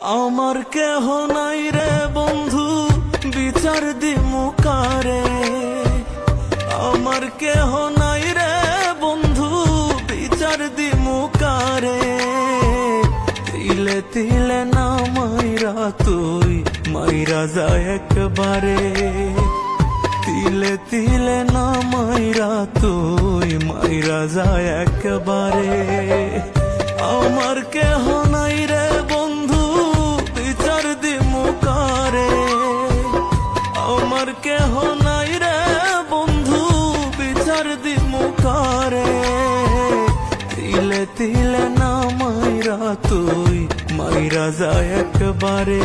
আমার কেহ নাই রে বন্ধু বিচার দিমু কারে। আমার কেহ নাই রে বন্ধু বিচার দিমু কারে। তিলে তিলে না মাইরা তুই মাইরা যায় একবারে। তিলে তিলে না মাইরা তুই মাইরা যায় একবারে। আমার কেহ নাই রে বন্ধু বিচার দিমু কারে। আমার কেহ নাই রে বন্ধু বিচার দিমু কারে। তিলে তিলে না মাইরা তুই মাইরা যায় একবারে।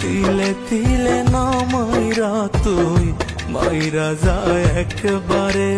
তিলে তিলে না মাইরা তুই মাইরা যায় একবারে।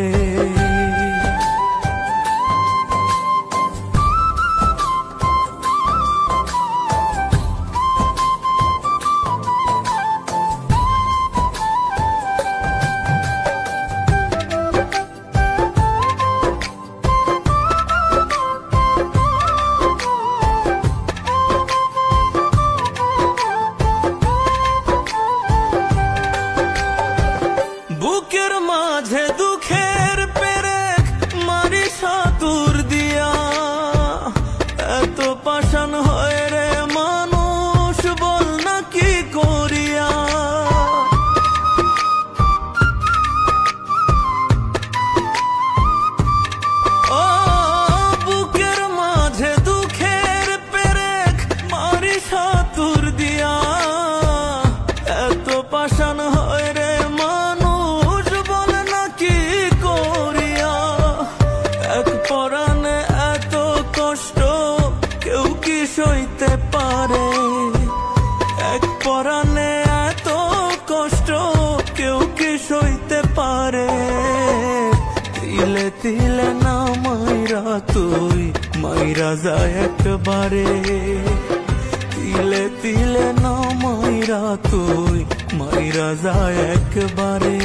বুকের মাঝে দুঃখের পেরেক মারি সাতুর দিয়া। এত পাষাণ হয় রে মানুষ বল না কি করিয়া। ও বুকের মাঝে দুঃখের পেরেক মারি সাতুর দিয়া। এত পাষাণ হয় রে পরাণে এত কষ্ট কেউ কি সইতে পারে। এক পরাণে এত কষ্ট কেউ কি সইতে পারে। তিলে তিলে না মাইরা তুই মাইরা যায় একবারে। তিলে তিলে না মাইরা তুই মাইরা যায় একবারে।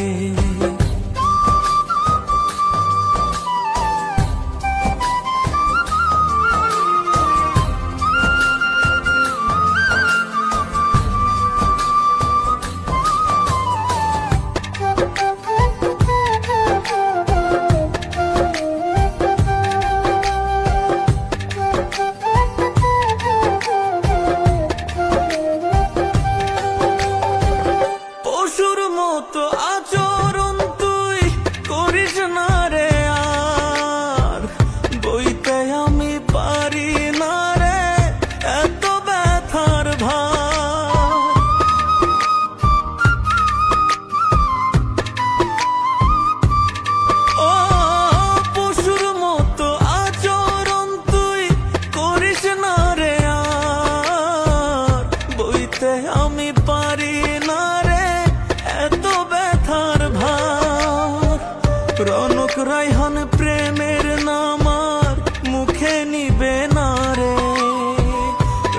তো আচরণ তুই করিস না রে আর। বইতে আমি পারি না রে এত ব্যথার ভার। ও পশুর মতো আচরণ তুই করিস না রে আর। বইতে আমি পারি না রে এত ব্যথার ভার। রনক রায়হান প্রেমের নাম আর মুখে নিবে না রে।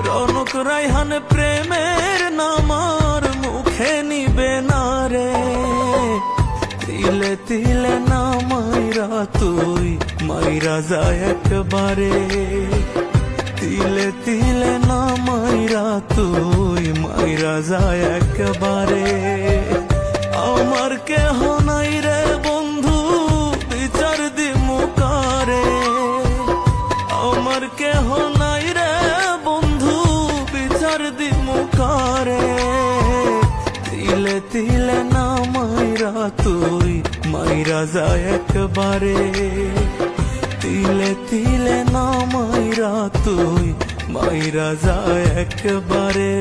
রনক রায়হান প্রেমের নাম আর মুখে নিবে না রে। তিলে তিলে না মাইরা তুই মাইরা যায় একবারে। তিলে তিলে না মাইরা তুই মাইরা যায় একবারে। আমার কেহ নাই রে বন্ধু বিচার দিমু কারে। আমার কেহ নাই রে বন্ধু বিচার দিমু কারে। তিলে তিলে না মাইরা তুই মাইরা যায় একবারে। তিলে তিলে না মাইরা তুই মাইরা যায় একবারে।